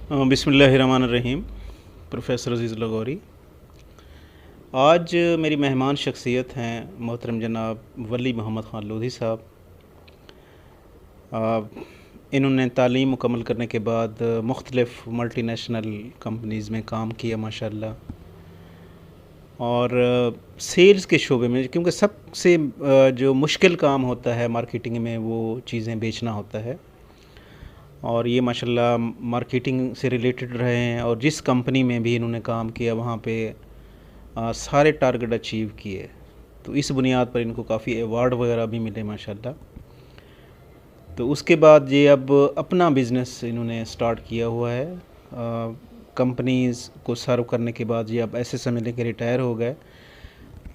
बिस्मिल्लाहिर्रहमानिर्रहीम। प्रोफेसर अज़ीज़ लगौरी। आज मेरी मेहमान शख्सियत हैं मोहतरम जनाब वली मोहम्मद ख़ान लोधी साहब। इन्होंने तालीम मुकम्मल करने के बाद मुख्तलिफ़ मल्टीनेशनल कंपनीज़ में काम किया माशाल्लाह, और सेल्स के शोबे में, क्योंकि सबसे जो मुश्किल काम होता है मार्केटिंग में वो चीज़ें बेचना होता है, और ये माशाल्लाह मार्केटिंग से रिलेटेड रहे हैं। और जिस कंपनी में भी इन्होंने काम किया वहाँ पे सारे टारगेट अचीव किए, तो इस बुनियाद पर इनको काफ़ी अवार्ड वगैरह भी मिले माशाल्लाह। तो उसके बाद ये अब अपना बिज़नेस इन्होंने स्टार्ट किया हुआ है। कंपनीज़ को सर्व करने के बाद ये अब ऐसे समय लेके रिटायर हो गए।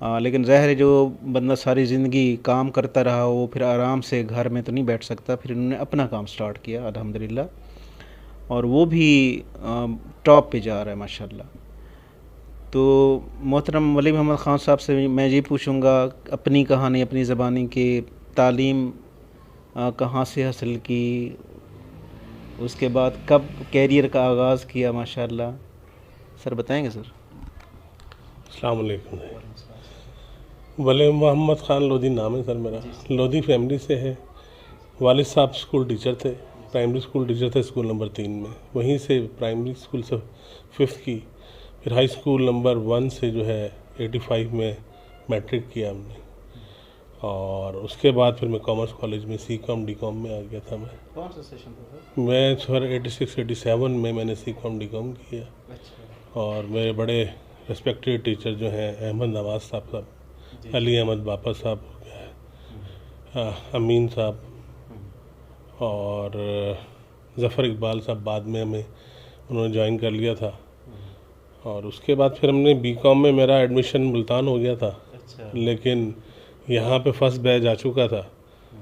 लेकिन ज़ाहिर है जो बंदा सारी ज़िंदगी काम करता रहा वो फिर आराम से घर में तो नहीं बैठ सकता। फिर इन्होंने अपना काम स्टार्ट किया अल्हम्दुलिल्लाह, और वो भी टॉप पे जा रहा है माशाल्लाह। तो मोहतरम वली मोहम्मद ख़ान साहब से मैं ये पूछूंगा अपनी कहानी, अपनी ज़बानी के तालीम कहाँ से हासिल की, उसके बाद कब कैरियर का आगाज़ किया माशाल्लाह, सर बताएंगे सर? अस्सलाम वालेकुम। वली मोहम्मद ख़ान लोधी नाम है सर मेरा। लोधी फैमिली से है। वालिद साहब स्कूल टीचर थे, प्राइमरी स्कूल टीचर थे स्कूल नंबर 3 में। वहीं से प्राइमरी स्कूल से 5th की, फिर हाई स्कूल नंबर 1 से जो है 85 में मैट्रिक किया हमने, और उसके बाद फिर मैं कॉमर्स कॉलेज में C.Com D.Com में आ गया था। मैं कौन सा सेशन था? मैं सर 86-87 में मैंने C.Com D.Com किया। अच्छा। और मेरे बड़े रिस्पेक्टेड टीचर जो हैं अहमद नवाज साहब, अली अहमद बापा साहब, अमीन साहब और ज़फ़र इकबाल साहब, बाद में हमें उन्होंने ज्वाइन कर लिया था। और उसके बाद फिर हमने B.Com में मेरा एडमिशन मुल्तान हो गया था। अच्छा। लेकिन यहाँ पे फर्स्ट बैच आ चुका था,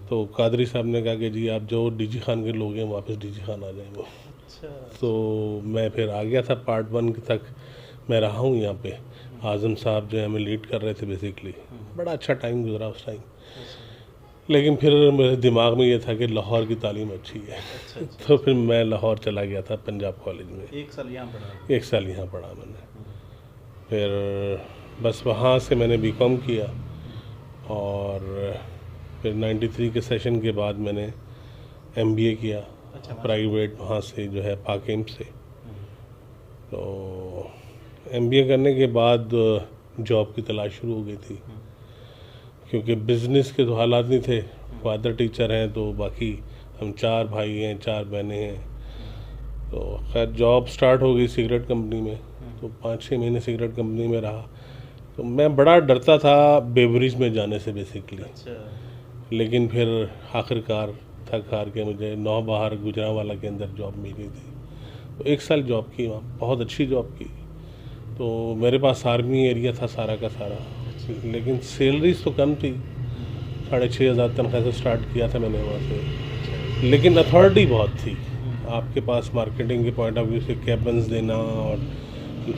तो कादरी साहब ने कहा कि जी आप जो DG खान के लोग हैं वापस DG खान आ जाएँ वो। अच्छा। तो मैं फिर आ गया था, पार्ट 1 तक मैं रहा हूँ यहाँ पे। आज़म साहब जो है हमें लीड कर रहे थे बेसिकली। बड़ा अच्छा टाइम गुजरा उस टाइम। लेकिन फिर मेरे दिमाग में ये था कि लाहौर की तालीम अच्छी है। अच्छा। तो फिर मैं लाहौर चला गया था पंजाब कॉलेज में। 1 साल यहाँ पढ़ा? 1 साल यहाँ पढ़ा मैंने। फिर बस वहाँ से मैंने B.Com किया, और फिर 93 के सेशन के बाद मैंने MBA किया। अच्छा, प्राइवेट वहाँ से जो है पाकिम से। तो MBA करने के बाद जॉब की तलाश शुरू हो गई थी, क्योंकि बिज़नेस के तो हालात नहीं थे। फादर टीचर हैं, तो बाकी हम 4 भाई हैं, 4 बहनें हैं। तो खैर जॉब स्टार्ट हो गई सिगरेट कंपनी में। तो 5-6 महीने सिगरेट कंपनी में रहा। तो मैं बड़ा डरता था बेवरेज में जाने से बेसिकली। अच्छा। लेकिन फिर आखिरकार थक हार के मुझे नौबहार गुजरांवाला के अंदर जॉब मिल गई थी। तो 1 साल जॉब की वहाँ, बहुत अच्छी जॉब की। तो मेरे पास आर्मी एरिया था सारा का सारा, लेकिन सैलरीज तो कम थी। 6,500 तनख्वाह से स्टार्ट किया था मैंने वहाँ से, लेकिन अथॉरिटी बहुत थी। आपके पास मार्केटिंग के पॉइंट ऑफ व्यू से कैबन्स देना, और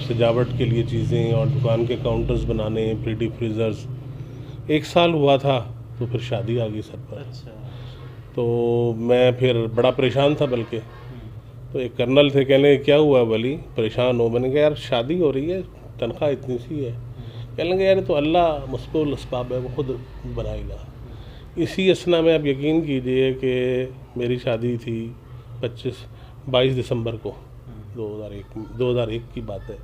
सजावट के लिए चीज़ें, और दुकान के काउंटर्स बनाने, प्रीटी फ्रीजर्स। 1 साल हुआ था तो फिर शादी आ गई सर पर। अच्छा। तो मैं फिर बड़ा परेशान था बल्कि। तो एक कर्नल थे, कहने क्या हुआ वली परेशान हो? मैंने कहा यार शादी हो रही है, तनख्वाह इतनी सी है। कहने लगे यार तो अल्लाह मुस्कुल असबाब है, वो खुद बनाएगा। इसी असना में आप यकीन कीजिए कि मेरी शादी थी 22 दिसंबर को 2001 की बात है।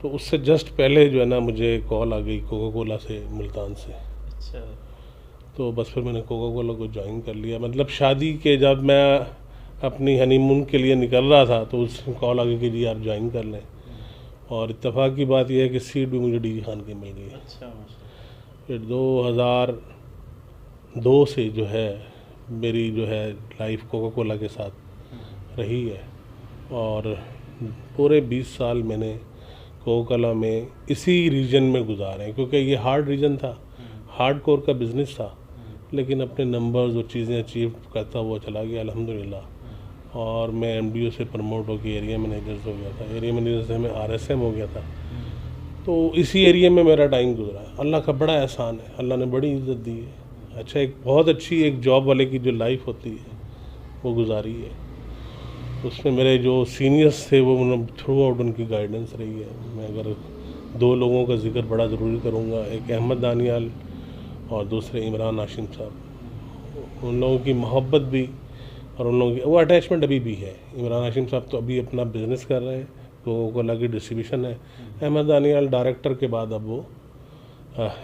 तो उससे जस्ट पहले जो है ना मुझे कॉल आ गई कोका कोला से, मुल्तान से। अच्छा। तो बस फिर मैंने कोका कोला को ज्वाइन कर लिया। मतलब शादी के जब मैं अपनी हनीमून के लिए निकल रहा था तो उस कॉल आ गई कि जी आप ज्वाइन कर लें। और इत्तेफाक की बात यह है कि सीट भी मुझे DG खान की मिल गई। अच्छा। फिर 2002 से जो है मेरी जो है लाइफ कोका कोला के साथ रही है, और पूरे 20 साल मैंने कोका कोला में इसी रीजन में गुजारे हैं, क्योंकि ये हार्ड रीजन था, हार्ड कोर का बिज़नेस था। लेकिन अपने नंबर्स और चीज़ें अचीव करता हुआ चला गया अल्हम्दुलिल्लाह। और मैं MDO से प्रमोट होकर एरिया मैनेजर हो गया था, एरिया मैनेजर से मैं RSM हो गया था। तो इसी एरिया में मेरा टाइम गुजरा है। अल्लाह का बड़ा एहसान है, अल्लाह ने बड़ी इज़्ज़त दी है। अच्छा, एक बहुत अच्छी एक जॉब वाले की जो लाइफ होती है वो गुजारी है। उसमें मेरे जो सीनियर्स थे वो मतलब थ्रू आउट उनकी गाइडेंस रही है। मैं अगर दो लोगों का जिक्र बड़ा ज़रूरी करूँगा, एक अहमद दानियाल और दूसरे इमरान हाशिम साहब। उन लोगों की मोहब्बत भी और उन लोगों की वो अटैचमेंट अभी भी है। इमरान हाशिम साहब तो अभी अपना बिज़नेस कर रहे हैं, लोगों को अलग ही डिस्ट्रीब्यूशन है। अहमद दानियाल डायरेक्टर के बाद अब वो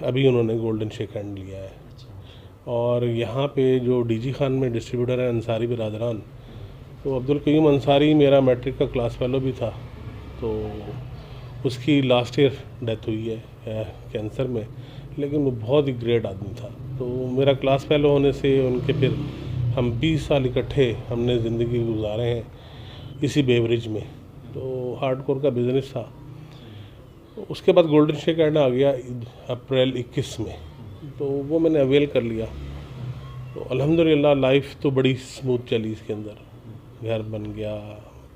अभी उन्होंने गोल्डन शेक हैंड लिया है। और यहाँ पे जो डीजी खान में डिस्ट्रीब्यूटर है अंसारी बिरादरान, तो अब्दुल कयूम अंसारी मेरा मैट्रिक का क्लास फेलो भी था। तो उसकी लास्ट ईयर डेथ हुई है कैंसर में, लेकिन वो बहुत ही ग्रेट आदमी था। तो मेरा क्लास फेलो होने से उनके फिर हम 20 साल इकट्ठे हमने ज़िंदगी गुजारे हैं इसी बेवरेज में। तो हार्डकोर का बिज़नेस था। तो उसके बाद गोल्डन शेक हैंड आ गया अप्रैल 21 में, तो वो मैंने अवेल कर लिया। तो अल्हम्दुलिल्लाह लाइफ तो बड़ी स्मूथ चली इसके अंदर। घर बन गया,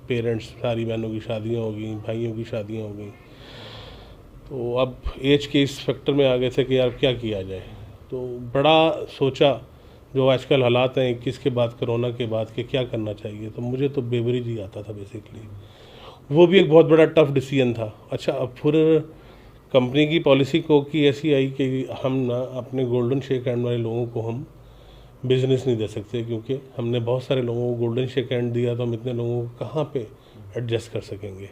पेरेंट्स सारी बहनों की शादियाँ हो गई, भाइयों की शादियाँ हो गई। तो अब एज के इस फैक्टर में आ गए थे कि यार क्या किया जाए। तो बड़ा सोचा, जो आजकल हालात हैं 21 के बाद, कोरोना के बाद, कि क्या करना चाहिए। तो मुझे तो बेवरेज ही आता था बेसिकली। वो भी एक बहुत बड़ा टफ डिसीजन था। अच्छा, अब फिर कंपनी की पॉलिसी को कि ऐसी आई कि हम ना अपने गोल्डन शेक हैंड वाले लोगों को हम बिज़नेस नहीं दे सकते, क्योंकि हमने बहुत सारे लोगों को गोल्डन शेक हैंड दिया तो हम इतने लोगों को कहाँ पे एडजस्ट कर सकेंगे।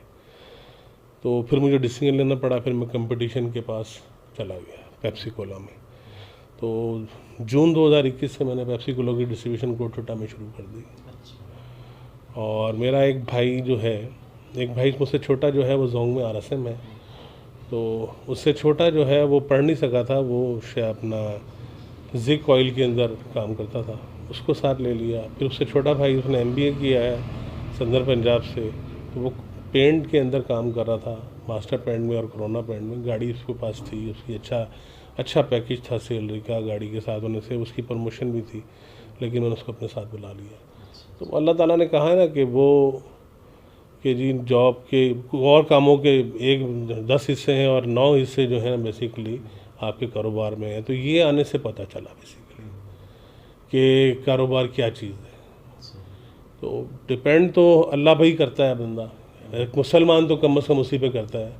तो फिर मुझे डिसीजन लेना पड़ा। फिर मैं कंपटीशन के पास चला गया पेप्सी कोला में। तो जून 2021 से मैंने पेप्सी कोला की डिस्ट्रीब्यूशन कोलकाता में शुरू कर दी। और मेरा एक भाई जो है, एक भाई मुझसे छोटा जो है वो जोंग में RSM है। तो उससे छोटा जो है वो पढ़ नहीं सका था, वो अपना जिक ऑयल के अंदर काम करता था, उसको साथ ले लिया। फिर उससे छोटा भाई उसने MBA किया है संदर पंजाब से, तो वो पेंट के अंदर काम कर रहा था, मास्टर पेंट में और कोरोना पेंट में। गाड़ी उसके पास थी, उसकी अच्छा पैकेज था सैलरी का, गाड़ी के साथ होने से उसकी प्रमोशन भी थी, लेकिन मैंने उसको अपने साथ बुला लिया। तो अल्लाह ताला ने कहा है ना कि वो कि जी जॉब के और कामों के 10 हिस्से हैं और 9 हिस्से जो हैं बेसिकली आपके कारोबार में है। तो ये आने से पता चला बेसिकली कि कारोबार क्या चीज़ है। तो डिपेंड तो अल्लाह भाई करता है बंदा, एक मुसलमान तो कम अज़ कम उसी पे करता है।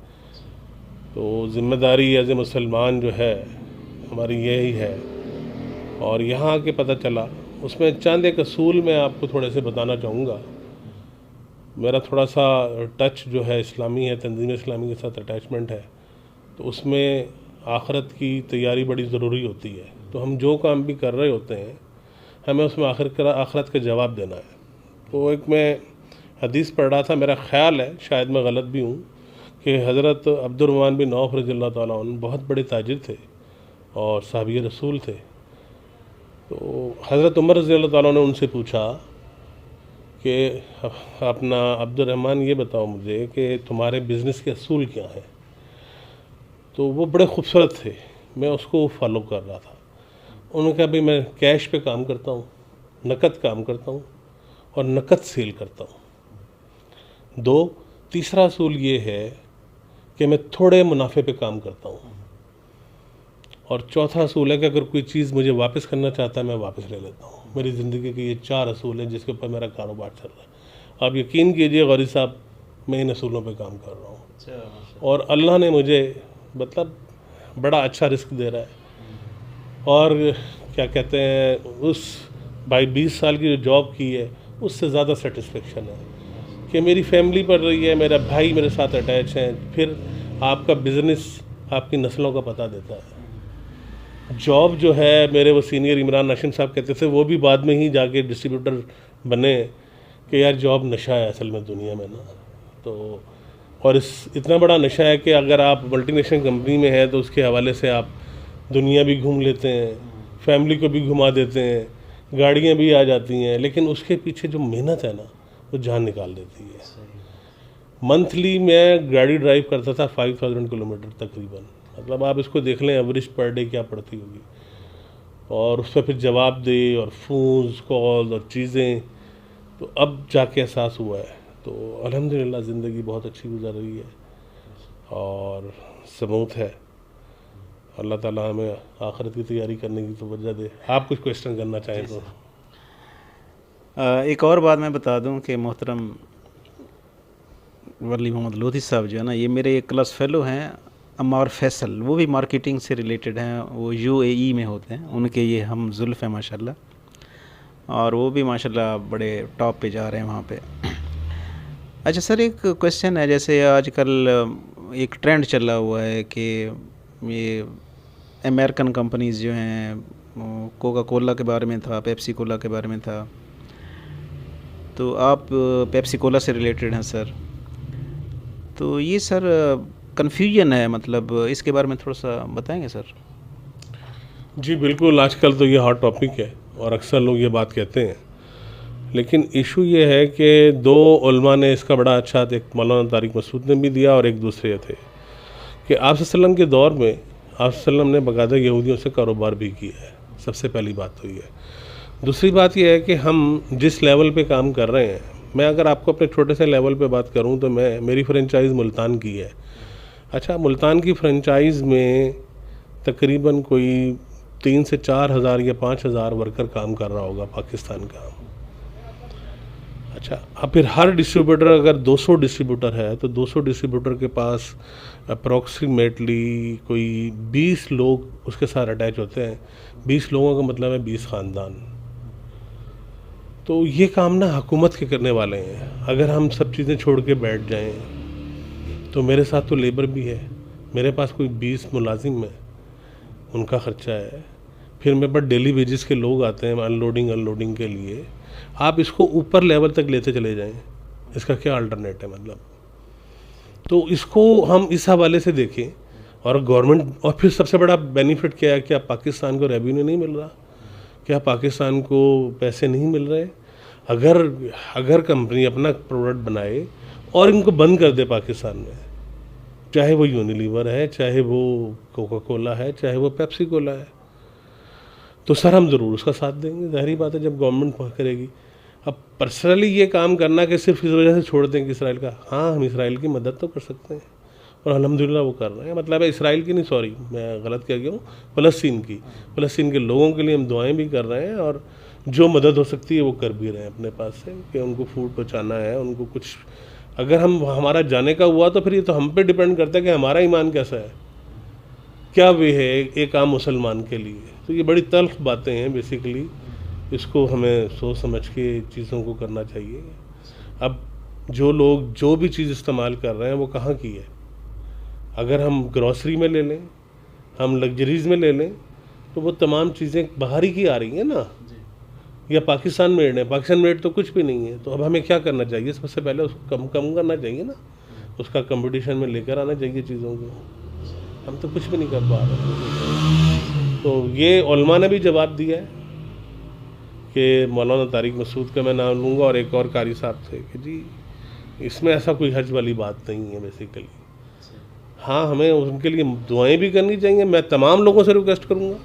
तो ज़िम्मेदारी एज ए मुसलमान जो है हमारी यही है। और यहाँ आके पता चला, उसमें चंद एक असूल मैं आपको थोड़े से बताना चाहूँगा। मेरा थोड़ा सा टच जो है इस्लामी है, तंजीम इस्लामी के साथ अटैचमेंट है। तो उसमें आखरत की तैयारी बड़ी ज़रूरी होती है। तो हम जो काम भी कर रहे होते हैं हमें उसमें आखरत का जवाब देना है। तो एक मैं हदीस पढ़ रहा था, मेरा ख़्याल है शायद मैं गलत भी हूँ, कि हज़रत अब्दुर्रहमान बिन औफ रज़ियल्लाहु ताला अन्हु बहुत बड़े ताजिर थे और साहबी रसूल थे। तो हज़रत उमर रज़ियल्लाहु ताला ने उनसे पूछा कि अपना अब्दुर्रहमान ये बताओ मुझे कि तुम्हारे बिज़नेस के असूल क्या हैं। तो वो बड़े खूबसूरत थे, मैं उसको फॉलो कर रहा था। उन्होंने कहा भाई मैं कैश पे काम करता हूँ, नकद काम करता हूँ और नकद सेल करता हूँ। तीसरा असूल ये है कि मैं थोड़े मुनाफे पे काम करता हूँ। और चौथा असूल है कि अगर कोई चीज़ मुझे वापस करना चाहता है मैं वापस ले लेता हूँ। मेरी ज़िंदगी के ये 4 असूल हैं जिसके ऊपर मेरा कारोबार चल रहा है। आप यकीन कीजिए गौरी साहब, मैं इन असूलों पे काम कर रहा हूँ और अल्लाह ने मुझे मतलब बड़ा अच्छा रिस्क दे रहा है। और क्या कहते हैं, उस भाई 20 साल की जो जॉब की है उससे ज़्यादा सेटिस्फेक्शन है कि मेरी फैमिली बढ़ रही है, मेरा भाई मेरे साथ अटैच हैं। फिर आपका बिज़नेस आपकी नस्लों का पता देता है। जॉब जो है, मेरे वो सीनियर इमरान हाशिम साहब कहते थे, वो भी बाद में ही जाके डिस्ट्रीब्यूटर बने, कि यार जॉब नशा है असल में दुनिया में ना। तो और इतना बड़ा नशा है कि अगर आप मल्टीनेशनल कंपनी में हैं तो उसके हवाले से आप दुनिया भी घूम लेते हैं, फैमिली को भी घुमा देते हैं, गाड़ियाँ भी आ जाती हैं, लेकिन उसके पीछे जो मेहनत है ना वो जान निकाल देती है। मंथली मैं गाड़ी ड्राइव करता था 5000 किलोमीटर तकरीबन। मतलब आप इसको देख लें एवरेज पर डे क्या पड़ती होगी। और उस पर फिर जवाब दे और फ़ोन्स कॉल्स और चीज़ें, तो अब जाके एहसास हुआ है। तो अल्हम्दुलिल्लाह ज़िंदगी बहुत अच्छी गुजर रही है और स्मूथ है। अल्लाह ताला हमें आखिरत की तैयारी करने की तवज्जो दे। आप कुछ क्वेश्चन करना चाहें तो। एक और बात मैं बता दूं कि मोहतरम वली मोहम्मद लोधी साहब जो है ना, ये मेरे एक क्लास फेलो हैं अमार फैसल, वो भी मार्केटिंग से रिलेटेड हैं, वो यूएई में होते हैं, उनके ये हम जुल्फ़ हैं माशाल्लाह, और वो भी माशाल्लाह बड़े टॉप पे जा रहे हैं वहाँ पे। अच्छा सर, एक क्वेश्चन है, जैसे आजकल एक ट्रेंड चला हुआ है कि ये अमेरिकन कंपनीज़ जो हैं, कोका कोला के बारे में था, पेप्सी कोला के बारे में था, तो आप पेप्सी कोला से रिलेटेड हैं सर, तो ये सर कन्फ्यूजन है, मतलब इसके बारे में थोड़ा सा बताएंगे सर? जी बिल्कुल, आजकल तो ये हॉट टॉपिक है और अक्सर लोग ये बात कहते हैं, लेकिन इशू ये है कि दो उलमा ने इसका बड़ा अच्छा, एक मौलाना तारिक मसूद ने भी दिया और एक दूसरे थे, कि आप सल्लम के दौर में आप सल्लम ने बाकायदा यहूदियों से कारोबार भी किया है। सबसे पहली बात तो ये है। दूसरी बात यह है कि हम जिस लेवल पे काम कर रहे हैं, मैं अगर आपको अपने छोटे से लेवल पे बात करूं तो मेरी फ्रेंचाइज़ मुल्तान की है। अच्छा, मुल्तान की फ्रेंचाइज़ में तकरीबन कोई 3 से 4 हज़ार या 5 हज़ार वर्कर काम कर रहा होगा पाकिस्तान का। अच्छा, अब फिर हर डिस्ट्रीब्यूटर अगर 200 डिस्ट्रीब्यूटर है तो 200 डिस्ट्रीब्यूटर के पास अप्रॉक्सीमेटली कोई 20 लोग उसके साथ अटैच होते हैं। 20 लोगों का मतलब है 20 ख़ानदान। तो ये काम ना हुकूमत के करने वाले हैं। अगर हम सब चीज़ें छोड़ के बैठ जाएं तो मेरे साथ तो लेबर भी है, मेरे पास कोई 20 मुलाजिम है, उनका ख़र्चा है, फिर मेरे पास डेली वेजेस के लोग आते हैं अनलोडिंग के लिए। आप इसको ऊपर लेवल तक लेते चले जाएं, इसका क्या अल्टरनेट है मतलब? तो इसको हम इस हवाले से देखें। और गवर्नमेंट, और फिर सबसे बड़ा बेनिफिट क्या है? क्या पाकिस्तान को रेवेन्यू नहीं मिल रहा? क्या पाकिस्तान को पैसे नहीं मिल रहे? अगर कंपनी अपना प्रोडक्ट बनाए और इनको बंद कर दे पाकिस्तान में, चाहे वो यूनिलीवर है, चाहे वो कोका कोला है, चाहे वो पेप्सी कोला है, तो सर हम ज़रूर उसका साथ देंगे। ज़ाहिरी बात है जब गवर्नमेंट करेगी। अब पर्सनली ये काम करना कि सिर्फ इस वजह से छोड़ दें कि इसराइल का, हाँ हम इसराइल की मदद तो कर सकते हैं और अल्हम्दुलिल्लाह वो कर रहे हैं। मतलब है इसराइल की नहीं, सॉरी मैं गलत कह गया हूँ, फ़लस्तीन के लोगों के लिए हम दुआएं भी कर रहे हैं और जो मदद हो सकती है वो कर भी रहे हैं अपने पास से, कि उनको फूड पहुँचाना है, उनको कुछ अगर हमारा जाने का हुआ तो फिर ये तो हम पे डिपेंड करता है कि हमारा ईमान कैसा है, क्या वे है एक आम मुसलमान के लिए। तो ये बड़ी तल्ख बातें हैं बेसिकली, इसको हमें सोच समझ के चीज़ों को करना चाहिए। अब जो लोग जो भी चीज़ इस्तेमाल कर रहे हैं वो कहाँ की है? अगर हम ग्रॉसरी में ले लें, हम लग्जरीज़ में ले लें, तो वो तमाम चीज़ें बाहर ही की आ रही हैं ना, या पाकिस्तान मेड है। पाकिस्तान मेड तो कुछ भी नहीं है। तो अब हमें क्या करना चाहिए? सबसे पहले उसको कम करना चाहिए ना, उसका कंपटीशन में लेकर आना चाहिए चीज़ों को। हम तो कुछ भी नहीं कर पा रहे। तो ये उलमा ने भी जवाब दिया है कि मौलाना तारिक मसूद का मैं नाम लूँगा और एक और कारी साहब थे, कि जी इसमें ऐसा कोई हर्ज वाली बात नहीं है बेसिकली। हाँ, हमें उनके लिए दुआएं भी करनी चाहिए। मैं तमाम लोगों से रिक्वेस्ट करूँगा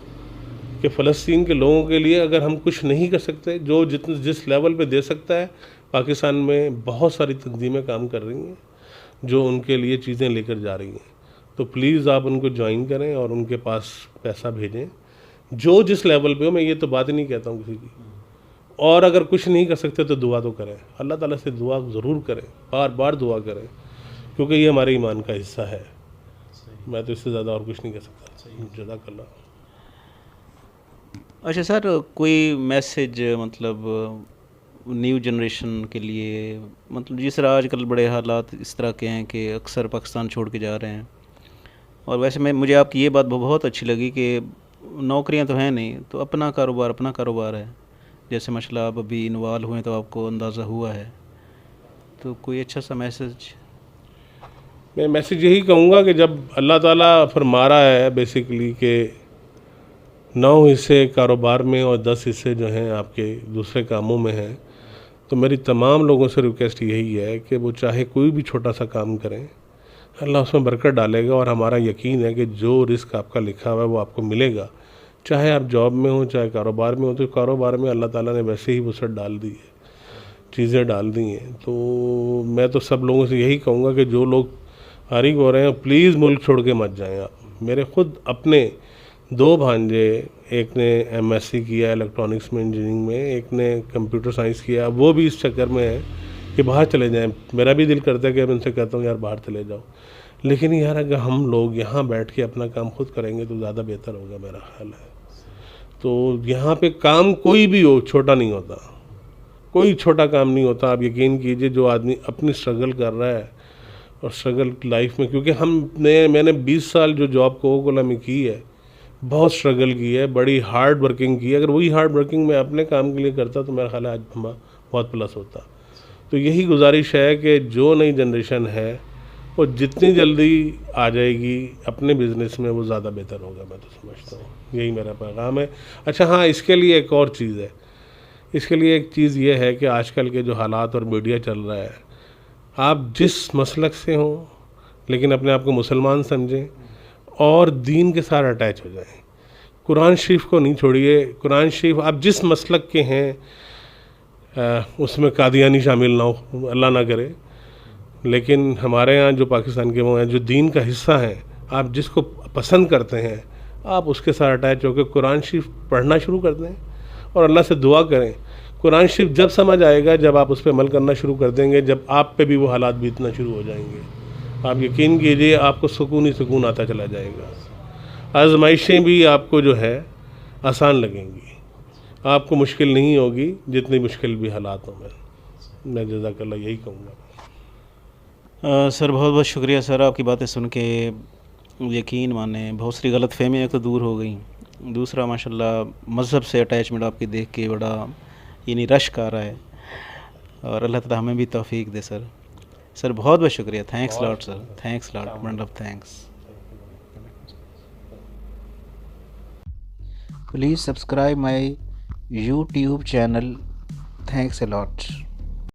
कि फ़लस्तीन के लोगों के लिए अगर हम कुछ नहीं कर सकते, जो जिस लेवल पे दे सकता है, पाकिस्तान में बहुत सारी तंजीमें काम कर रही हैं जो उनके लिए चीज़ें लेकर जा रही हैं, तो प्लीज़ आप उनको ज्वाइन करें और उनके पास पैसा भेजें, जो जिस लेवल पे हो। मैं ये तो बात ही नहीं कहता हूँ किसी की। और अगर कुछ नहीं कर सकते तो दुआ तो करें, अल्लाह ताला से दुआ ज़रूर करें, बार बार दुआ करें, क्योंकि ये हमारे ईमान का हिस्सा है। मैं तो इससे ज़्यादा और कुछ नहीं कह सकता। जज़ाकल्लाह। अच्छा सर, कोई मैसेज मतलब न्यू जनरेशन के लिए, मतलब जिस तरह आजकल बड़े हालात इस तरह के हैं कि अक्सर पाकिस्तान छोड़ के जा रहे हैं, और वैसे मुझे आपकी ये बात बहुत अच्छी लगी कि नौकरियां तो हैं नहीं, तो अपना कारोबार है। जैसे माशाल्लाह आप अभी इन्वॉल्व हुए तो आपको अंदाज़ा हुआ है, तो कोई अच्छा सा मैसेज? मैं मैसेज यही कहूँगा कि जब अल्लाह ताला फरमा रहा है बेसिकली कि 9 हिस्से कारोबार में और 10 हिस्से जो हैं आपके दूसरे कामों में हैं, तो मेरी तमाम लोगों से रिक्वेस्ट यही है कि वो चाहे कोई भी छोटा सा काम करें, अल्लाह उसमें बरकत डालेगा। और हमारा यकीन है कि जो रिस्क आपका लिखा हुआ है वो आपको मिलेगा, चाहे आप जॉब में हो चाहे कारोबार में हो। तो कारोबार में अल्लाह ताला ने वैसे ही वसअत डाल दी है, चीज़ें डाल दी हैं। तो मैं तो सब लोगों से यही कहूँगा कि जो लोग फारिग हो रहे हैं, प्लीज़ मुल्क छोड़ के मत जाएं आप। मेरे ख़ुद अपने 2 भांजे, एक ने एमएससी किया इलेक्ट्रॉनिक्स में इंजीनियरिंग में, एक ने कंप्यूटर साइंस किया। वो भी इस चक्कर में है कि बाहर चले जाएं। मेरा भी दिल करता है कि मैं उनसे कहता हूँ यार बाहर चले जाओ, लेकिन यार अगर हम लोग यहाँ बैठ के अपना काम खुद करेंगे तो ज़्यादा बेहतर होगा, मेरा ख्याल है। तो यहाँ पे काम कोई भी हो छोटा नहीं होता, कोई छोटा काम नहीं होता। आप यकीन कीजिए, जो आदमी अपनी स्ट्रगल कर रहा है और स्ट्रगल लाइफ में, क्योंकि मैंने 20 साल जो जॉब कोका कोला में की है, बहुत स्ट्रगल की है, बड़ी हार्ड वर्किंग की है। अगर वही हार्ड वर्किंग मैं अपने काम के लिए करता तो मेरा ख्याल है आज बहुत प्लस होता। तो यही गुजारिश है कि जो नई जनरेशन है वो जितनी जल्दी आ जाएगी अपने बिज़नेस में वो ज़्यादा बेहतर होगा, मैं तो समझता हूँ। यही मेरा पैगाम है। अच्छा हाँ, इसके लिए एक और चीज़ है। इसके लिए एक चीज़ ये है कि आजकल के जो हालात और मीडिया चल रहा है, आप जिस मसलक से हों लेकिन अपने आप को मुसलमान समझें और दीन के साथ अटैच हो जाएं। कुरान शरीफ को नहीं छोड़िए। कुरान शरीफ आप जिस मसलक के हैं उसमें कादियानी शामिल ना हो, अल्लाह ना करे, लेकिन हमारे यहाँ जो पाकिस्तान के वो हैं जो दीन का हिस्सा हैं, आप जिसको पसंद करते हैं आप उसके साथ अटैच होकर कुरान शरीफ पढ़ना शुरू कर दें और अल्लाह से दुआ करें। कुरान शरीफ जब समझ आएगा जब आप उस पर अमल करना शुरू कर देंगे, जब आप पे भी वो हालात बीतना शुरू हो जाएंगे, आप यकीन कीजिए आपको सुकून ही सुकून आता चला जाएगा। आजमाइशें भी आपको जो है आसान लगेंगी, आपको मुश्किल नहीं होगी जितनी मुश्किल भी हालातों में। मैं जज़ाकल्लाह यही कहूँगा। सर बहुत बहुत शुक्रिया सर, आपकी बातें सुन के यकीन माने बहुत सारी गलत फहमियाँ तो दूर हो गई। दूसरा माशाल्लाह मज़हब से अटैचमेंट आपकी देख के बड़ा यानी रश्क आ रहा है, और अल्लाह ताला हमें भी तौफीक दे सर। सर बहुत बहुत शुक्रिया, thanks lot sir, thanks lot, bunch of thanks. Please subscribe my YouTube channel. Thanks a lot.